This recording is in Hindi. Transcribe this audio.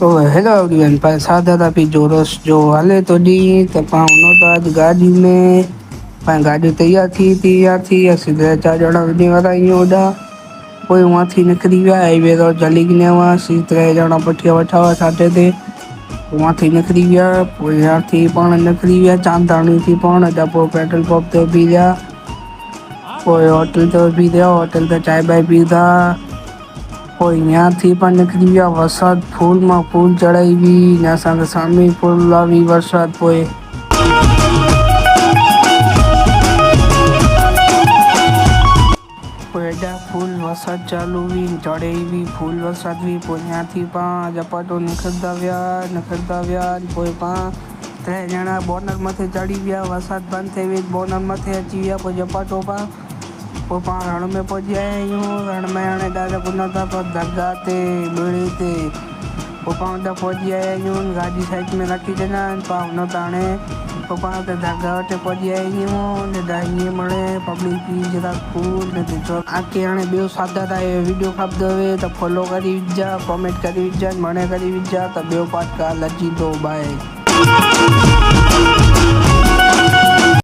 तो हेलो एवरीवन पर सादा था पी जोरस जो हाले तो डी तो पाउनो तो आज गाड़ी में पाण गाड़ी तैयार थी असी चार जणा वञी वारा आहियूं होॾां पोइ उहा थी निकिरी विया हाईवे रोड जली ने हुआसीं टे ॼणा पुठियां वेठा हुआ साढे ते उहा थी निकिरी विया पोइ यार थी पाण निकिरी विया चांदाणी थी पाण अॼु पोइ पेट्रोल पंप ते बीह रहिया पोइ होटल ते बीह रहिया होटल ते चांहि बांहि पीता पोइ यहाँ थी पाण निकिरी विया वरसाद फूल मां फूल चढ़ाई हुई ने असांखे साम्हूं ई फुल आई वरसाद पोइ एॾा फूल वरसाद चालू हुई चढ़े हुई फूल वरसाद हुई पोइ यहाँ थी पाण झपाटो निकिरंदा विया पोइ पाण टे ॼणा बोनर मथे चढ़ी विया वरसाद बंदि थिए वई बोनर मथे अची विया पोइ झपाटो पोइ पाण रण में पहुची आया आहियूं रण में हाणे ॾाढा कुन था पर दरगाह ते ॿेड़ी ते पोइ पाण हुतां पहुची आया आहियूं गाॾी साइड में रखी ॾिना आहिनि पाण हुन त हाणे पोइ पाण हुते दरगाह वटि पहुची आया आहियूं हीअं मिड़े पब्लिक जरा फूल ने ॾिठो आके हाणे ॿियो सादा था वीडियो खपंदो हुए त फॉलो करे विझा कॉमेंट करे विझा मणे करे विझा त ॿियो पार्ट काल्ह अची थो बाए